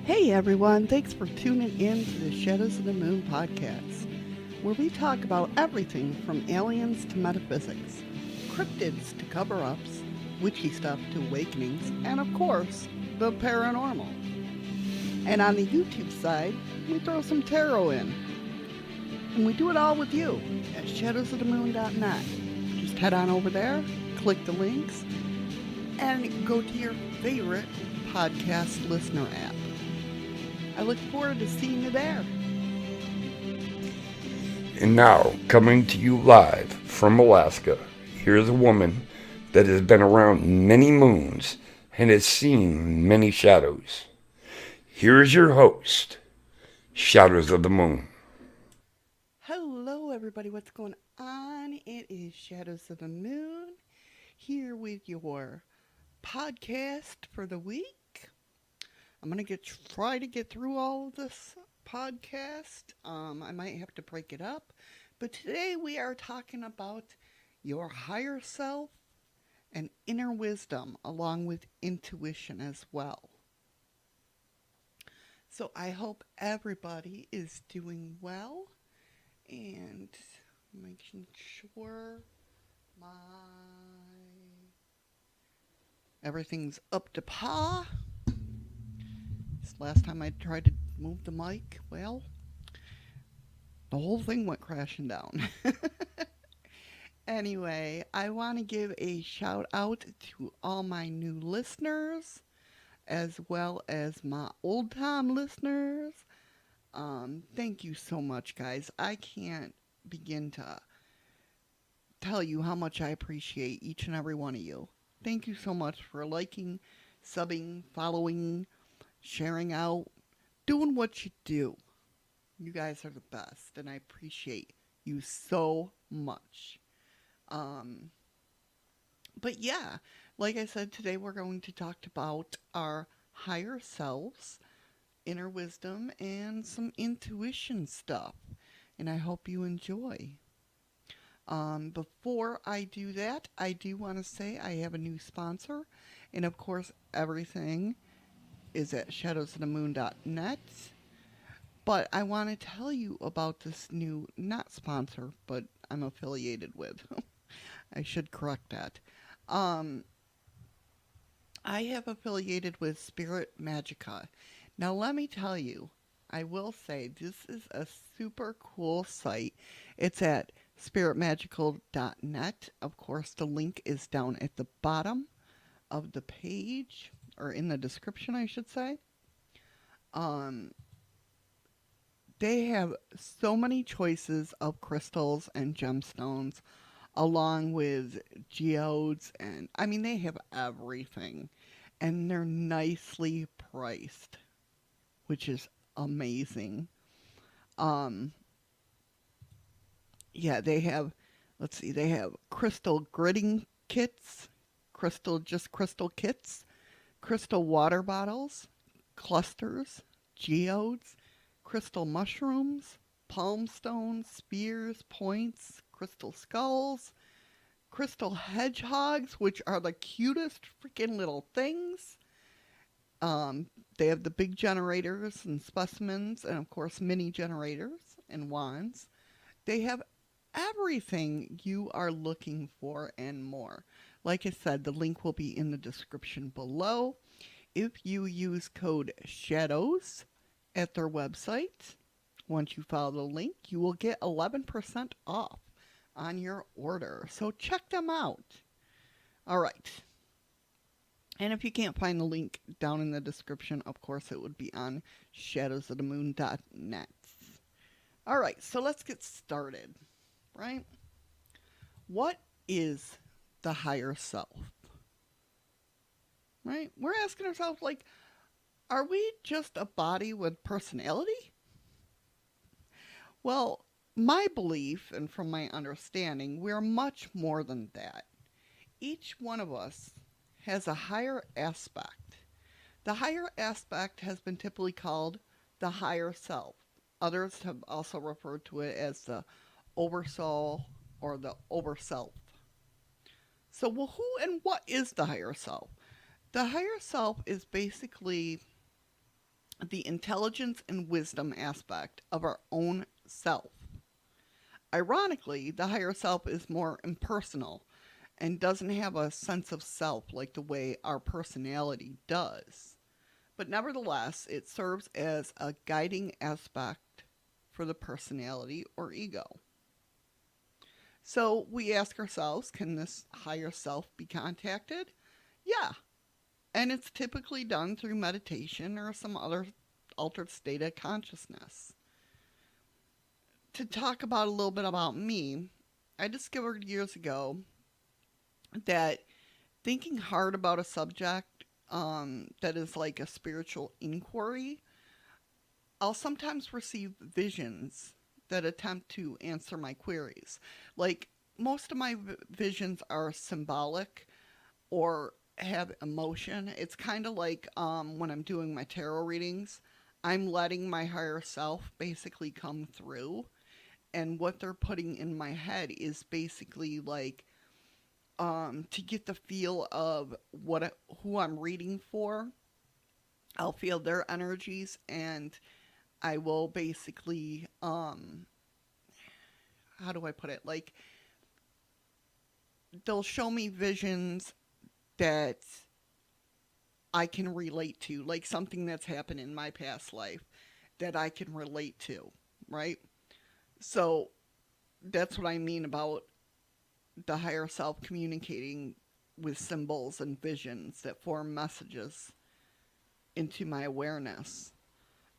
Hey everyone, thanks for tuning in to the Shadows of the Moon podcast, where we talk about everything from aliens to metaphysics, cryptids to cover ups, witchy stuff to awakenings, and of course, the paranormal. And on the YouTube side, we throw some tarot in. And we do it all with you at shadowsofthemoon.net. Just head on over there, click the links, and go to your favorite podcast listener app. I look forward to seeing you there. And now, coming to you live from Alaska, here's a woman that has been around many moons and has seen many shadows. Here's your host, Shadows of the Moon. Hello, everybody. What's going on? It is Shadows of the Moon here with your podcast for the week. I'm going to try to get through all of this podcast. I might have to break it up. But today we are talking about your higher self and inner wisdom, along with intuition as well. So I hope everybody is doing well and making sure everything's up to par. Last time I tried to move the mic, well, the whole thing went crashing down. Anyway, I want to give a shout out to all my new listeners, as well as my old time listeners. Thank you so much, guys. I can't begin to tell you how much I appreciate each and every one of you. Thank you so much for liking, subbing, following, sharing out, doing what you do. You guys are the best, and I appreciate you so much. But yeah, like I said, today we're going to talk about our higher selves, inner wisdom, and some intuition stuff. And I hope you enjoy. Before I do that, I do want to say I have a new sponsor. And of course, everything is at shadowsofthemoon.net. But I want to tell you about this new, not sponsor, but I'm affiliated with. I should correct that. Um, I have affiliated with Spirit Magica. Now, let me tell you, I will say this is a super cool site. It's at spiritmagical.net. Of course, the link is down at the bottom of the page, or in the description, I should say. Um, they have so many choices of crystals and gemstones, along with geodes, and I mean, they have everything. And they're nicely priced, which is amazing. Um, yeah, they have, let's see, they have crystal gridding kits, crystal kits, crystal water bottles, clusters, geodes, crystal mushrooms, palm stones, spears, points, crystal skulls, crystal hedgehogs, which are the cutest freaking little things. They have the big generators and specimens, and of course, mini generators and wands. They have everything you are looking for and more. Like I said, the link will be in the description below. If you use code SHADOWS at their website, once you follow the link, you will get 11% off on your order. So check them out. All right. And if you can't find the link down in the description, of course, it would be on shadowsofthemoon.net. All right, so let's get started, right? What is the higher self? Right? We're asking ourselves, like, are we just a body with personality? Well, my belief, and from my understanding, we're much more than that. Each one of us has a higher aspect. The higher aspect has been typically called the higher self. Others have also referred to it as the oversoul or the overself. So, well, who and what is the higher self? The higher self is basically the intelligence and wisdom aspect of our own self. Ironically, the higher self is more impersonal and doesn't have a sense of self like the way our personality does. But nevertheless, it serves as a guiding aspect for the personality or ego. So we ask ourselves, can this higher self be contacted? Yeah. And it's typically done through meditation or some other altered state of consciousness. To talk about a little bit about me, I discovered years ago that thinking hard about a subject that is like a spiritual inquiry, I'll sometimes receive visions that attempt to answer my queries. Like, most of my visions are symbolic or have emotion. It's kind of like when I'm doing my tarot readings, I'm letting my higher self basically come through. And what they're putting in my head is basically like to get the feel of who I'm reading for. I'll feel their energies, and I will basically how do I put it? Like, they'll show me visions that I can relate to, like something that's happened in my past life that I can relate to, right? So that's what I mean about the higher self communicating with symbols and visions that form messages into my awareness.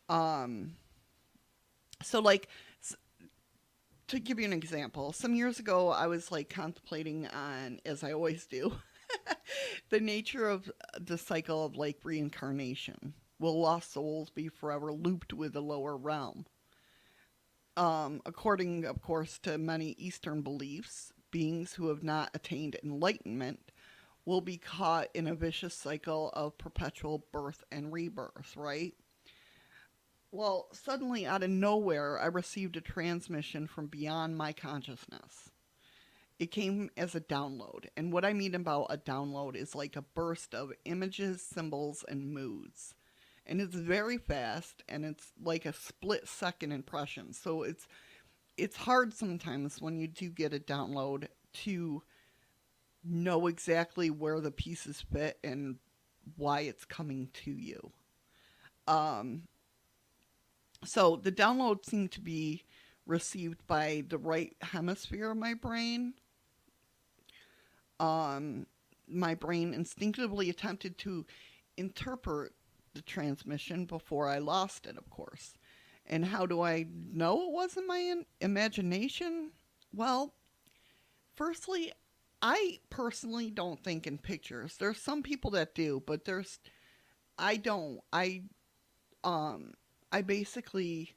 Um, so, like, to give you an example, some years ago I was like contemplating on, as I always do, the nature of the cycle of like reincarnation. Will lost souls be forever looped with the lower realm? According, of course, to many Eastern beliefs, beings who have not attained enlightenment will be caught in a vicious cycle of perpetual birth and rebirth, right? Well, suddenly out of nowhere, I received a transmission from beyond my consciousness. It came as a download. And what I mean about a download is like a burst of images, symbols, and moods. And it's very fast, and it's like a split second impression. So it's hard sometimes when you do get a download to know exactly where the pieces fit and why it's coming to you. Um, so the download seemed to be received by the right hemisphere of my brain. Um, my brain instinctively attempted to interpret the transmission before I lost it, of course. And how do I know it wasn't my imagination? Well, firstly, I personally don't think in pictures. There's some people that do, but I don't. Um I basically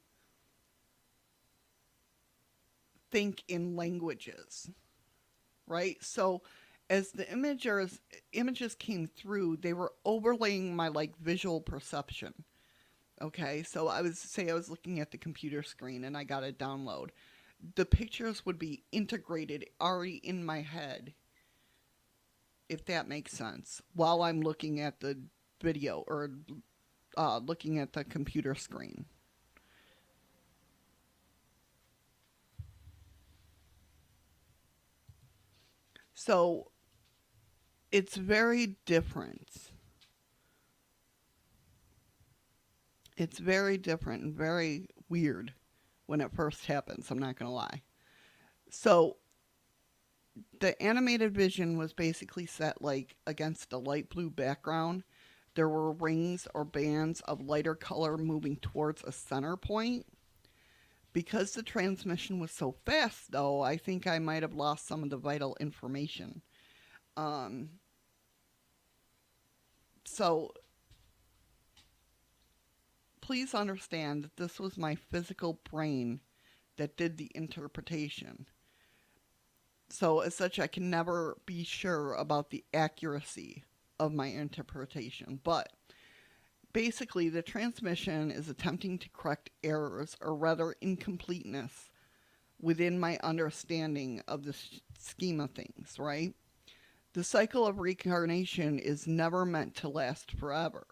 think in languages, right? So as the images came through, they were overlaying my like visual perception. Okay, so I was looking at the computer screen and I got a download. The pictures would be integrated already in my head, if that makes sense, while I'm looking at the video or looking at the computer screen. So it's very different. It's very different and very weird when it first happens, I'm not going to lie. So the animated vision was basically set like against a light blue background. There were rings or bands of lighter color moving towards a center point. Because the transmission was so fast, though, I think I might have lost some of the vital information. Um, so please understand that this was my physical brain that did the interpretation. So, as such, I can never be sure about the accuracy of my interpretation. But basically, the transmission is attempting to correct errors, or rather incompleteness, within my understanding of the scheme of things, right? The cycle of reincarnation is never meant to last forever.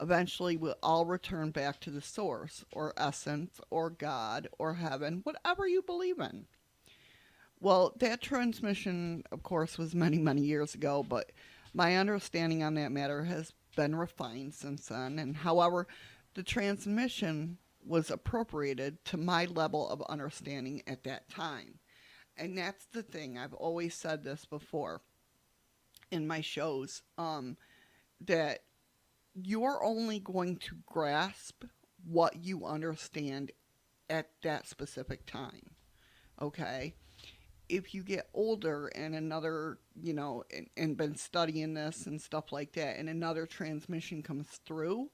Eventually, we'll all return back to the source, or essence, or God, or heaven, whatever you believe in. Well, that transmission, of course, was many, many years ago, but my understanding on that matter has been refined since then. And however, the transmission was appropriated to my level of understanding at that time. And that's the thing. I've always said this before in my shows, that you're only going to grasp what you understand at that specific time. Okay? If you get older and another, and been studying this and stuff like that, and another transmission comes through,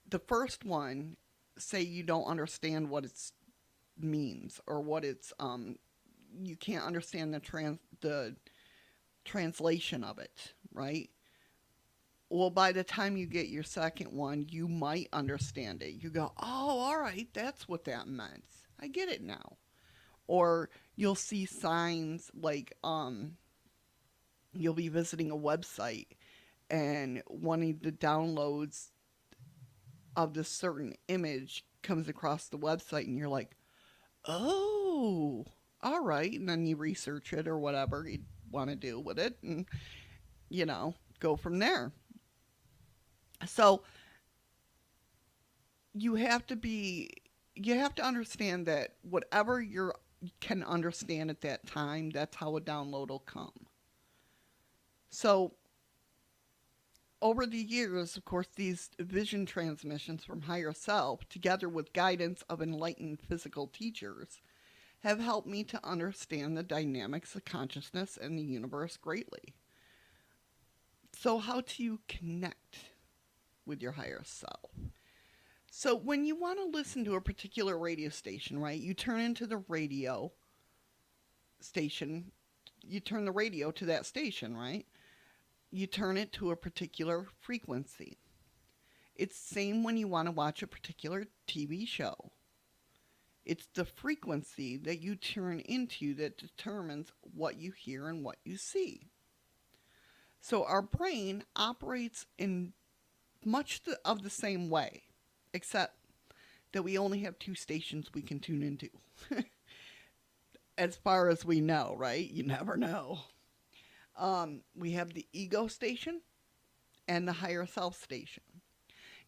the first one, say you don't understand what it means, or what it's, you can't understand the translation of it, right? Well, by the time you get your second one, you might understand it. You go, oh, all right, that's what that meant. I get it now. Or you'll see signs like, you'll be visiting a website and one of the downloads of this certain image comes across the website, and you're like, oh, all right. And then you research it or whatever you want to do with it, and, go from there. So you have to understand that whatever you can understand at that time, that's how a download will come. So over the years, of course, these vision transmissions from higher self, together with guidance of enlightened physical teachers, have helped me to understand the dynamics of consciousness and the universe greatly. So how do you connect with your higher self? So when you want to listen to a particular radio station, right, you turn into the radio station, you turn the radio to that station, right? You turn it to a particular frequency. It's the same when you want to watch a particular TV show. It's the frequency that you turn into that determines what you hear and what you see. So our brain operates in much of the same way, except that we only have two stations we can tune into. As far as we know, right? You never know. We have the ego station and the higher self station.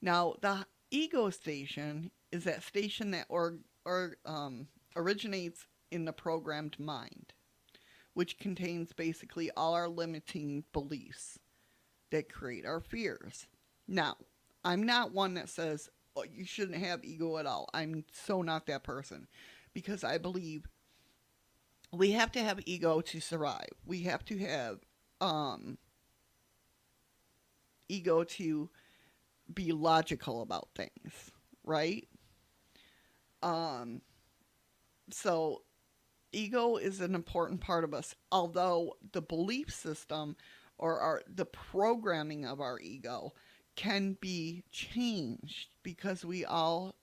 Now, the ego station is that station that originates in the programmed mind, which contains basically all our limiting beliefs that create our fears. Now, I'm not one that says, oh, you shouldn't have ego at all. I'm so not that person, because I believe we have to have ego to survive. We have to have ego to be logical about things, right? So ego is an important part of us, although the belief system or the programming of our ego can be changed, because we all,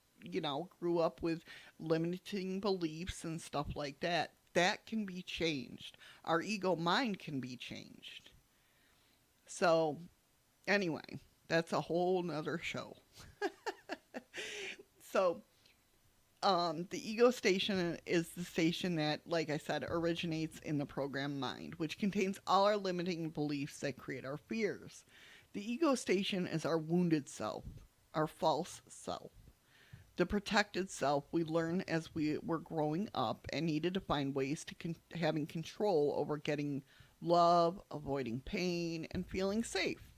grew up with limiting beliefs and stuff like that. That can be changed. Our ego mind can be changed. So, anyway, that's a whole nother show. So, the ego station is the station that, like I said, originates in the programmed mind, which contains all our limiting beliefs that create our fears. The ego station is our wounded self, our false self. The protected self we learn as we were growing up and needed to find ways to having control over getting love, avoiding pain, and feeling safe.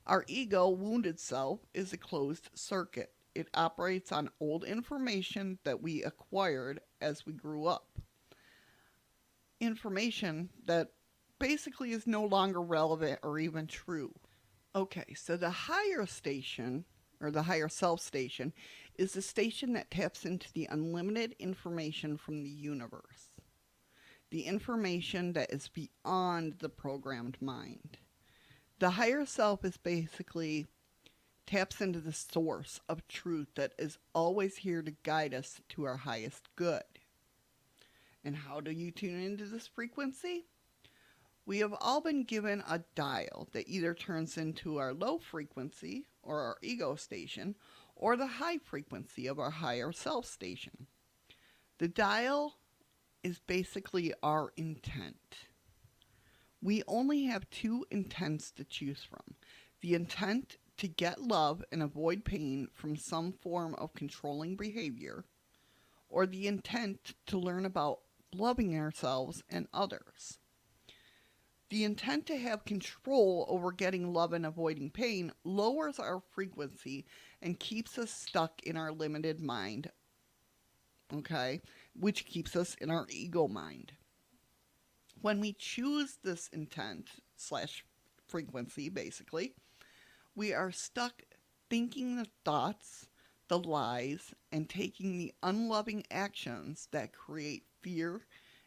Our ego wounded self is a closed circuit. It operates on old information that we acquired as we grew up. Information that basically is no longer relevant or even true. Okay, so the higher station, or the higher self station, is the station that taps into the unlimited information from the universe. The information that is beyond the programmed mind. The higher self is basically taps into the source of truth that is always here to guide us to our highest good. And how do you tune into this frequency? We have all been given a dial that either turns into our low frequency or our ego station or the high frequency of our higher self station. The dial is basically our intent. We only have two intents to choose from: the intent to get love and avoid pain from some form of controlling behavior, or the intent to learn about loving ourselves and others. The intent to have control over getting love and avoiding pain lowers our frequency and keeps us stuck in our limited mind, okay, which keeps us in our ego mind. When we choose this intent slash frequency, basically, we are stuck thinking the thoughts, the lies, and taking the unloving actions that create fear,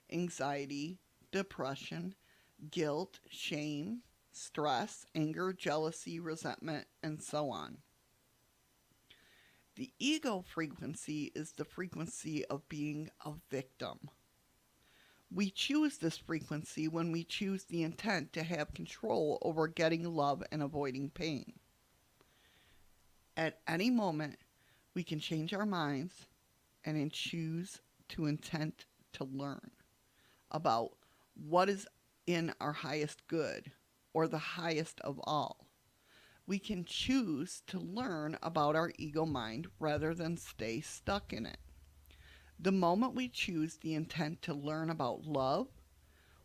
anxiety, depression, guilt, shame, stress, anger, jealousy, resentment, and so on. The ego frequency is the frequency of being a victim. We choose this frequency when we choose the intent to have control over getting love and avoiding pain. At any moment, we can change our minds and then choose to intent to learn about what is in our highest good or the highest of all. We can choose to learn about our ego mind rather than stay stuck in it. The moment we choose the intent to learn about love,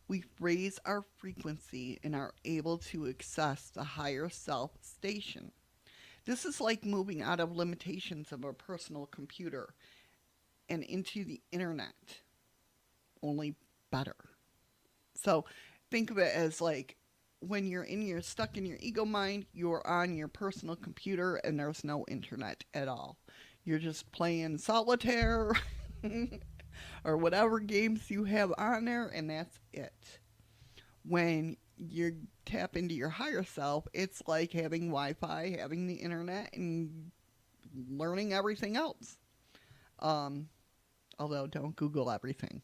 we raise our frequency and are able to access the higher self station. This is like moving out of limitations of a personal computer and into the internet, only better. So think of it as like when you're stuck in your ego mind, you're on your personal computer and there's no internet at all. You're just playing solitaire or whatever games you have on there, and that's it. When you tap into your higher self, it's like having Wi-Fi, having the internet, and learning everything else. Although don't Google everything.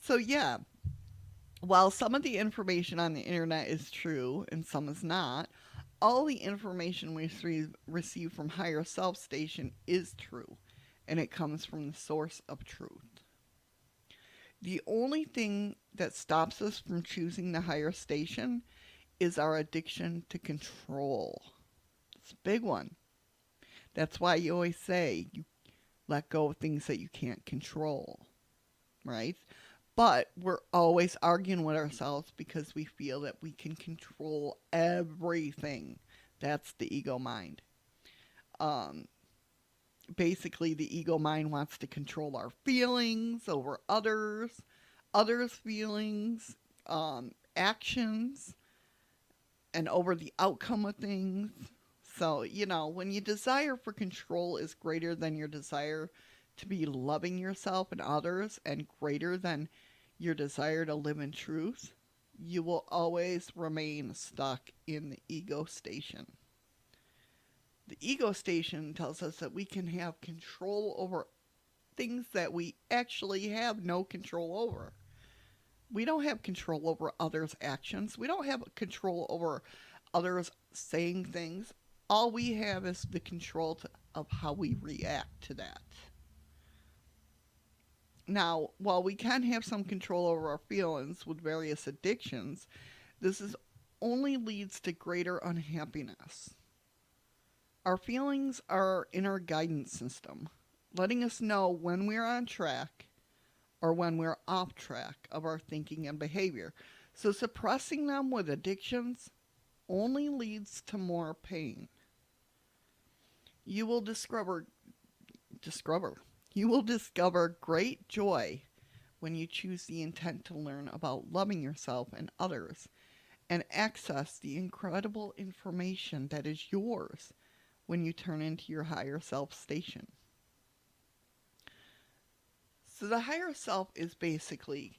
So yeah, while some of the information on the internet is true and some is not, all the information we receive from higher self station is true, and it comes from the source of truth. The only thing that stops us from choosing the higher station is our addiction to control. It's a big one. That's why you always say you let go of things that you can't control, right? But we're always arguing with ourselves because we feel that we can control everything. That's the ego mind. Basically, the ego mind wants to control our feelings over others' feelings, actions, and over the outcome of things. So, when your desire for control is greater than your desire to be loving yourself and others, and greater than your desire to live in truth, you will always remain stuck in the ego station. The ego station tells us that we can have control over things that we actually have no control over. We don't have control over others' actions. We don't have control over others saying things. All we have is the control of how we react to that. Now, while we can have some control over our feelings with various addictions, this only leads to greater unhappiness. Our feelings are in our guidance system, letting us know when we're on track or when we're off track of our thinking and behavior. So suppressing them with addictions only leads to more pain. You will discover great joy when you choose the intent to learn about loving yourself and others and access the incredible information that is yours when you turn into your higher self station. So the higher self is basically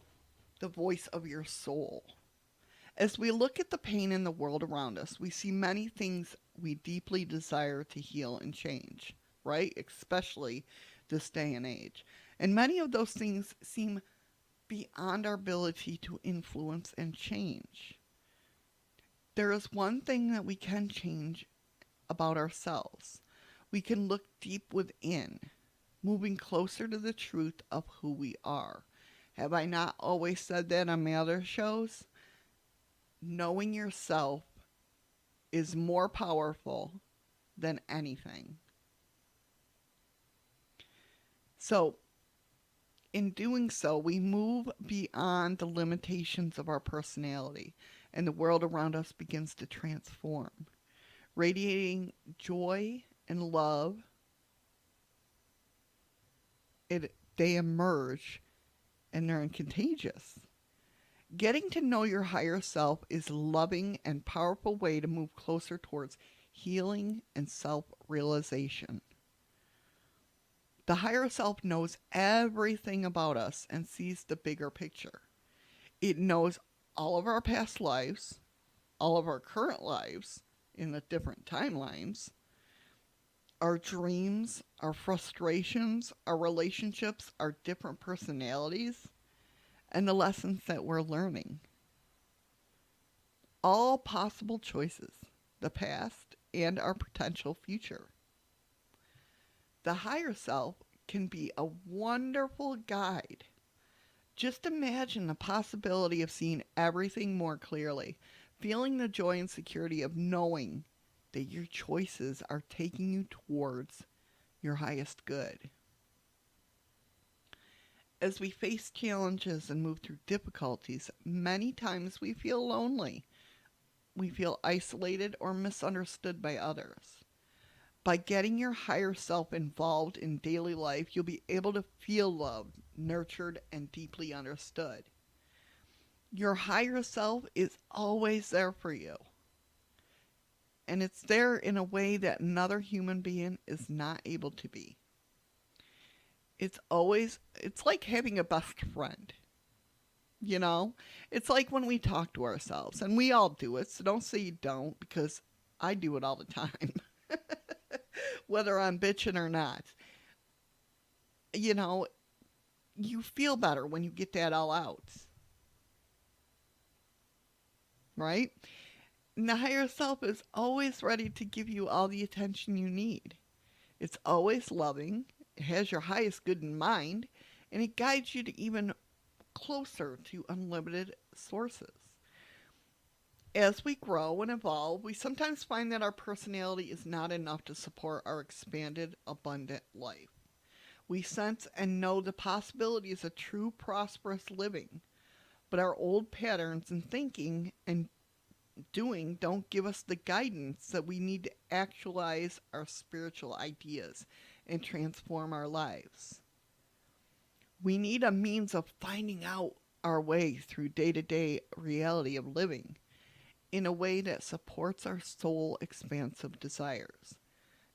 the voice of your soul. As we look at the pain in the world around us, we see many things we deeply desire to heal and change, right? Especially this day and age. And many of those things seem beyond our ability to influence and change. There is one thing that we can change about ourselves. We can look deep within, moving closer to the truth of who we are. Have I not always said that on my other shows? Knowing yourself is more powerful than anything. So, in doing so, we move beyond the limitations of our personality, and the world around us begins to transform. Radiating joy and love, they emerge and they're contagious. Getting to know your higher self is a loving and powerful way to move closer towards healing and self-realization. The higher self knows everything about us and sees the bigger picture. It knows all of our past lives, all of our current lives in the different timelines, our dreams, our frustrations, our relationships, our different personalities, and the lessons that we're learning. All possible choices, the past and our potential future. The higher self can be a wonderful guide. Just imagine the possibility of seeing everything more clearly, feeling the joy and security of knowing that your choices are taking you towards your highest good. As we face challenges and move through difficulties, many times we feel lonely. We feel isolated or misunderstood by others. By getting your higher self involved in daily life, you'll be able to feel loved, nurtured, and deeply understood. Your higher self is always there for you. And it's there in a way that another human being is not able to be. It's like having a best friend. You know? It's like when we talk to ourselves, and we all do it, so don't say you don't, because I do it all the time. Whether I'm bitching or not. You know, you feel better when you get that all out. Right? And the higher self is always ready to give you all the attention you need. It's always loving, it has your highest good in mind, and it guides you to even closer to unlimited sources. As we grow and evolve, we sometimes find that our personality is not enough to support our expanded, abundant life. We sense and know the possibilities of true, prosperous living, but our old patterns in thinking and doing don't give us the guidance that we need to actualize our spiritual ideas and transform our lives. We need a means of finding out our way through day-to-day reality of living in a way that supports our soul expansive desires.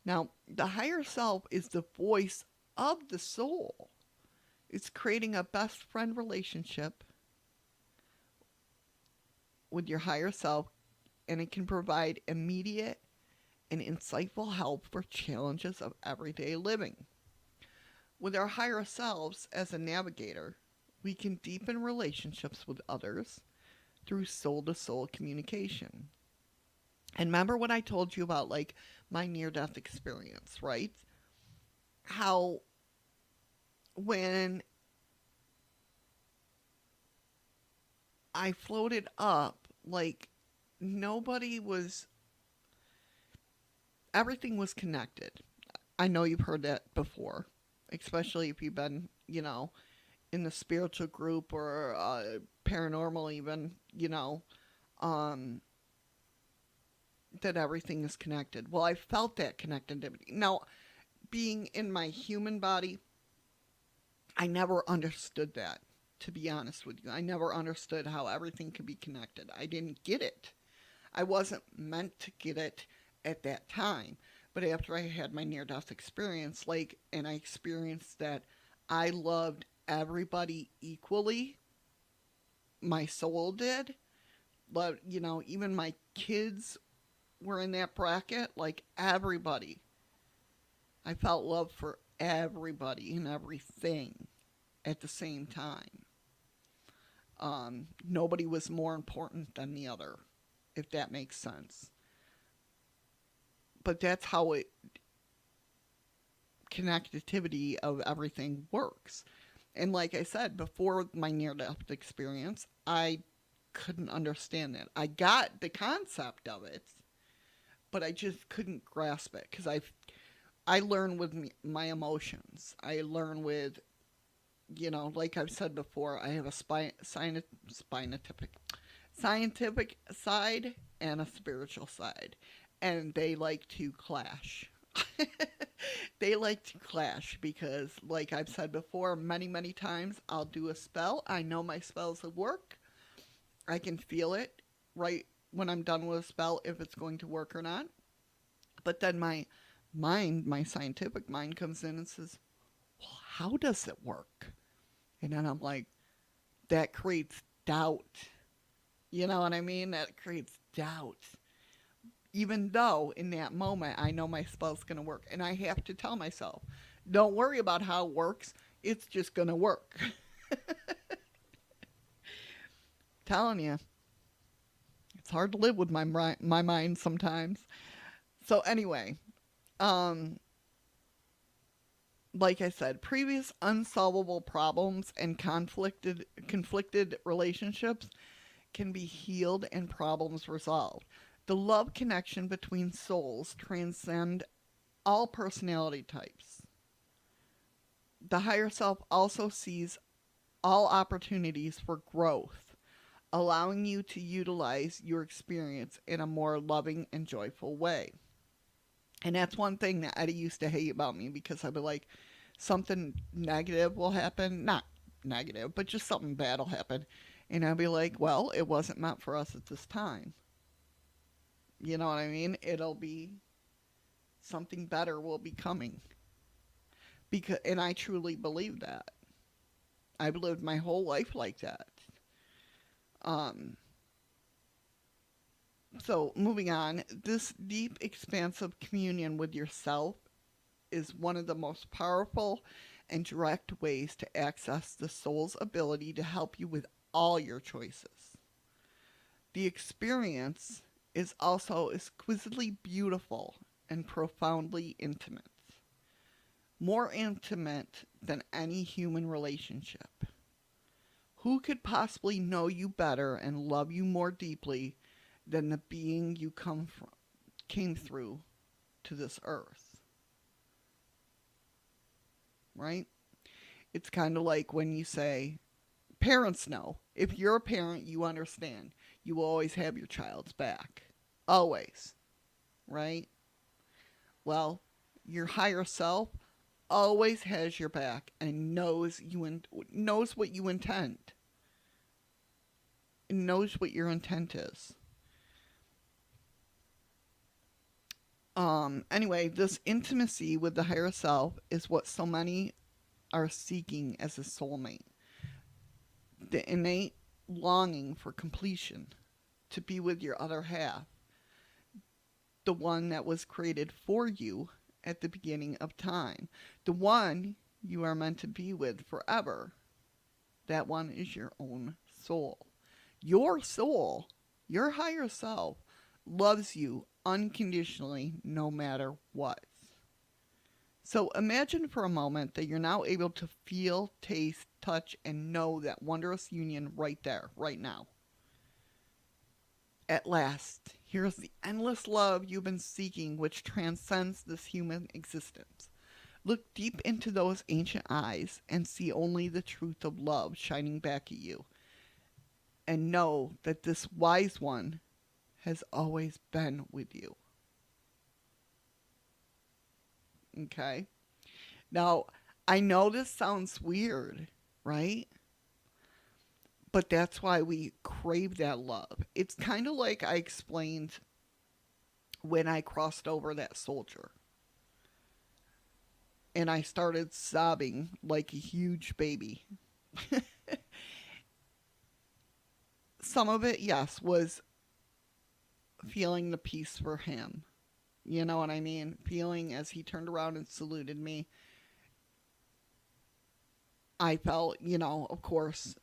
Now, the higher self is the voice of the soul. It's creating a best friend relationship with your higher self, and it can provide immediate and insightful help for challenges of everyday living. With our higher selves as a navigator, we can deepen relationships with others through soul-to-soul communication. And remember what I told you about, like, my near-death experience, right? How when I floated up, like, everything was connected. I know you've heard that before, especially if you've been, in the spiritual group or paranormal even, that everything is connected. Well, I felt that connectivity. Now, being in my human body, I never understood that, to be honest with you. I never understood how everything could be connected. I didn't get it. I wasn't meant to get it at that time. But after I had my near-death experience, and I experienced that I loved everybody equally, my soul did. Loved, even my kids were in that bracket, everybody. I felt love for everybody and everything at the same time. Nobody was more important than the other, if that makes sense. But that's how it connectivity of everything works. And like I said, before my near death experience, I couldn't understand that. I got the concept of it, but I just couldn't grasp it because I learn with my emotions. I learn with, like I've said before, I have a scientific side and a spiritual side, and they like to clash. They like to clash because, like I've said before, many, many times, I'll do a spell. I know my spells will work. I can feel it right when I'm done with a spell if it's going to work or not. But then my mind, my scientific mind, comes in and says, well, how does it work? And then I'm like, that creates doubt. You know what I mean? That creates doubt. Even though in that moment I know my spell's going to work. And I have to tell myself, don't worry about how it works. It's just going to work. Telling you, it's hard to live with my mind sometimes. So anyway, like I said, previous unsolvable problems and conflicted relationships can be healed and problems resolved. The love connection between souls transcend all personality types. The higher self also sees all opportunities for growth, allowing you to utilize your experience in a more loving and joyful way. And that's one thing that Eddie used to hate about me because I'd be like, something negative will happen. Not negative, but just something bad will happen. And I'd be like, well, it wasn't meant for us at this time. You know what I mean? It'll be something better will be coming. And I truly believe that. I've lived my whole life like that. Um, so moving on, this deep, expansive communion with yourself is one of the most powerful and direct ways to access the soul's ability to help you with all your choices. The experience is also exquisitely beautiful and profoundly intimate. More intimate than any human relationship. Who could possibly know you better and love you more deeply than the being you came through to this earth? Right? It's kind of like when you say, parents know. If you're a parent, you understand. You will always have your child's back. Always. Right? Well, your higher self always has your back and knows what you intend. It knows what your intent is. Anyway, this intimacy with the higher self is what so many are seeking as a soulmate. The innate longing for completion, to be with your other half, the one that was created for you at the beginning of time, the one you are meant to be with forever. That one is your own soul. Your soul, your higher self, loves you unconditionally no matter what. So imagine for a moment that you're now able to feel, taste, touch, and know that wondrous union right there, right now. At last, here's the endless love you've been seeking, which transcends this human existence. Look deep into those ancient eyes and see only the truth of love shining back at you. And know that this wise one has always been with you. Okay? Now, I know this sounds weird, right? But that's why we crave that love. It's kind of like I explained when I crossed over that soldier. And I started sobbing like a huge baby. Some of it, yes, was feeling the peace for him. You know what I mean? Feeling as he turned around and saluted me. I felt, of course,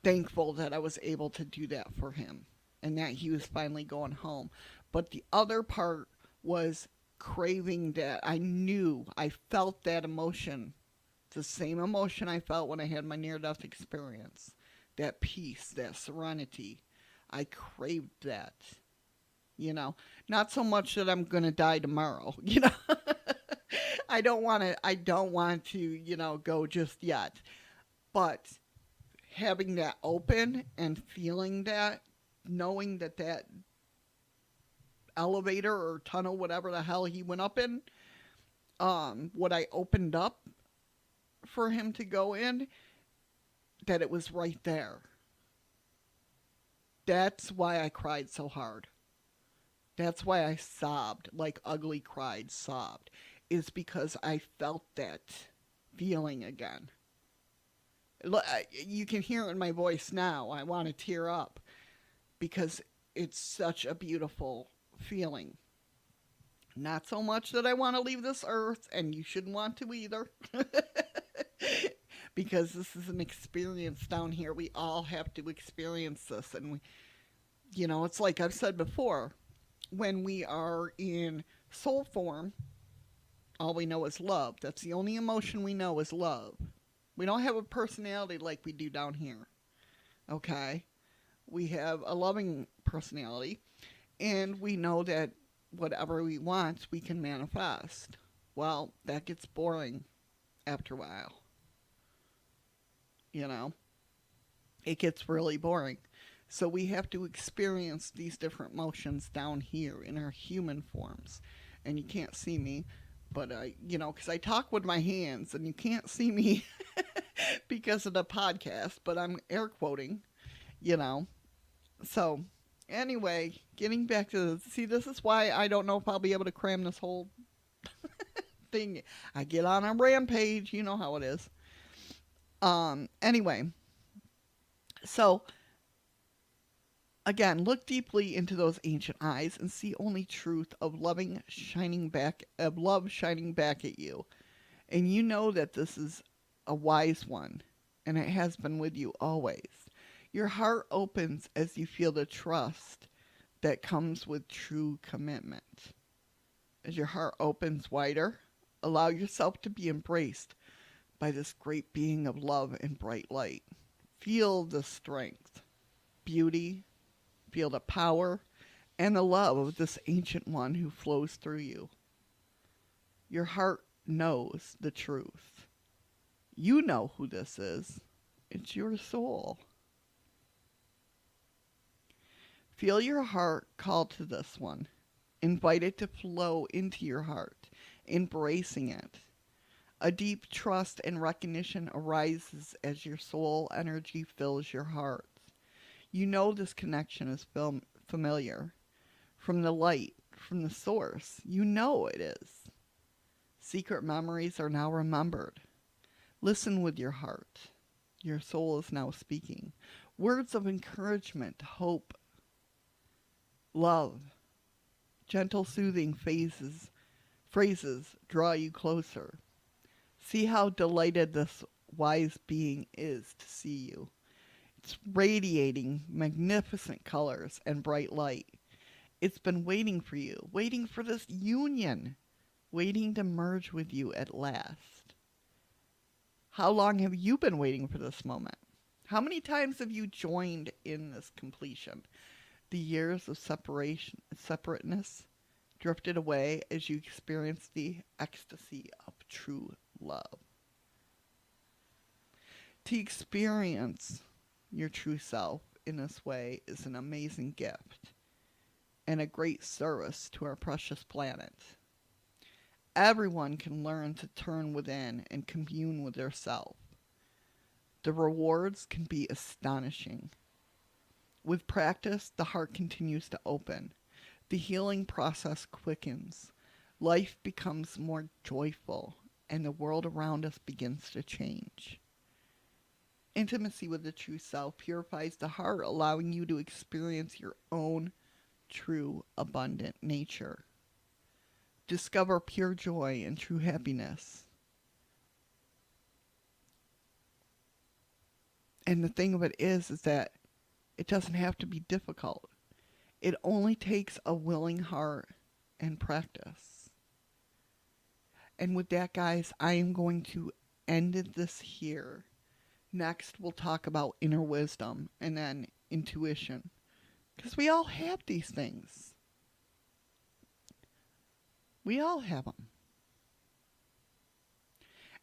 thankful that I was able to do that for him and that he was finally going home. But the other part was craving that. I felt that emotion, the same emotion I felt when I had my near death experience, that peace, that serenity. I craved that. Not so much that I'm going to die tomorrow, I don't want to go just yet. But having that open and feeling that, knowing that elevator or tunnel, whatever the hell he went up in, what I opened up for him to go in, that it was right there. That's why I cried so hard. That's why I sobbed, like ugly cried, sobbed, is because I felt that feeling again. You can hear it in my voice now. I want to tear up because it's such a beautiful feeling. Not so much that I want to leave this earth, and you shouldn't want to either. Because this is an experience down here. We all have to experience this. And, it's like I've said before, when we are in soul form, all we know is love. That's the only emotion we know is love. We don't have a personality like we do down here. Okay? We have a loving personality, and we know that whatever we want, we can manifest. Well, that gets boring after a while. It gets really boring. So we have to experience these different motions down here in our human forms. And you can't see me, but because I talk with my hands and you can't see me because of the podcast, but I'm air quoting, So anyway, getting back to this is why I don't know if I'll be able to cram this whole thing. I get on a rampage, you know how it is. Anyway, so again, look deeply into those ancient eyes and see only truth of love shining back at you. And you know that this is a wise one, and it has been with you always. Your heart opens as you feel the trust that comes with true commitment. As your heart opens wider, allow yourself to be embraced by this great being of love and bright light. Feel the strength, beauty, feel the power, and the love of this ancient one who flows through you. Your heart knows the truth. You know who this is. It's your soul. Feel your heart call to this one. Invite it to flow into your heart, embracing it. A deep trust and recognition arises as your soul energy fills your heart. You know this connection is familiar. From the light, from the source, you know it is. Secret memories are now remembered. Listen with your heart. Your soul is now speaking. Words of encouragement, hope, love, gentle soothing phrases draw you closer. See how delighted this wise being is to see you. It's radiating magnificent colors and bright light. It's been waiting for you, waiting for this union, waiting to merge with you at last. How long have you been waiting for this moment? How many times have you joined in this completion? The years of separateness drifted away as you experienced the ecstasy of true love. To experience your true self in this way is an amazing gift and a great service to our precious planet. Everyone can learn to turn within and commune with their self. The rewards can be astonishing. With practice, the heart continues to open. The healing process quickens. Life becomes more joyful, and the world around us begins to change. Intimacy with the true self purifies the heart, allowing you to experience your own true, abundant nature. Discover pure joy and true happiness. And the thing of it is that it doesn't have to be difficult. It only takes a willing heart and practice. And with that, guys, I am going to end this here. Next, we'll talk about inner wisdom and then intuition. Because we all have these things. We all have them.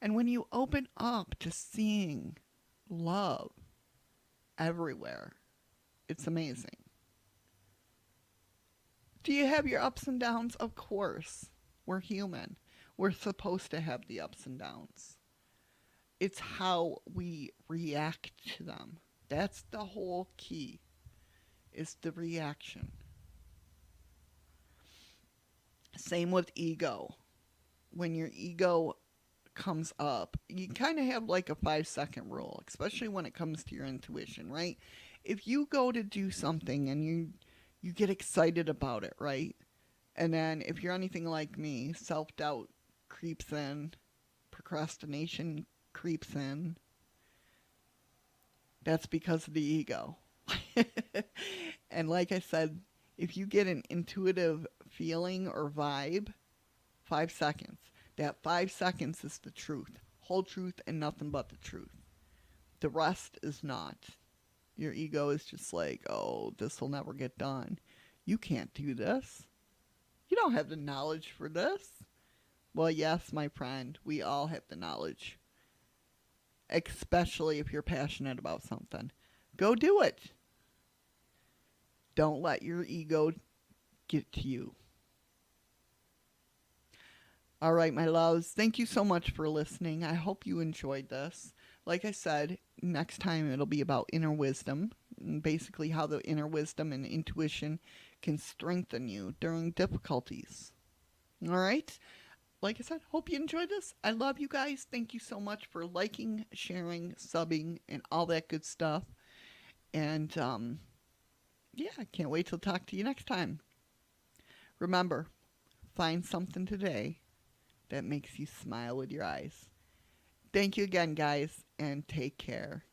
And when you open up to seeing love everywhere, it's amazing. Do you have your ups and downs? Of course. We're human. We're supposed to have the ups and downs. It's how we react to them. That's the whole key, is the reaction. Same with ego. When your ego comes up, you kind of have like a 5-second rule, especially when it comes to your intuition, right? If you go to do something and you get excited about it, right? And then if you're anything like me, self-doubt creeps in, procrastination creeps in. That's because of the ego. And like I said, if you get an intuitive feeling or vibe, 5 seconds. That 5 seconds is the truth. Whole truth and nothing but the truth. The rest is not. Your ego is just like, oh, this will never get done. You can't do this. You don't have the knowledge for this. Well, yes, my friend, we all have the knowledge. Especially if you're passionate about something. Go do it. Don't let your ego get to you. All right, my loves, thank you so much for listening. I hope you enjoyed this. Like I said, next time it'll be about inner wisdom, and basically how the inner wisdom and intuition can strengthen you during difficulties. All right? Like I said, hope you enjoyed this. I love you guys. Thank you so much for liking, sharing, subbing, and all that good stuff. And yeah, I can't wait to talk to you next time. Remember, find something today that makes you smile with your eyes. Thank you again, guys, and take care.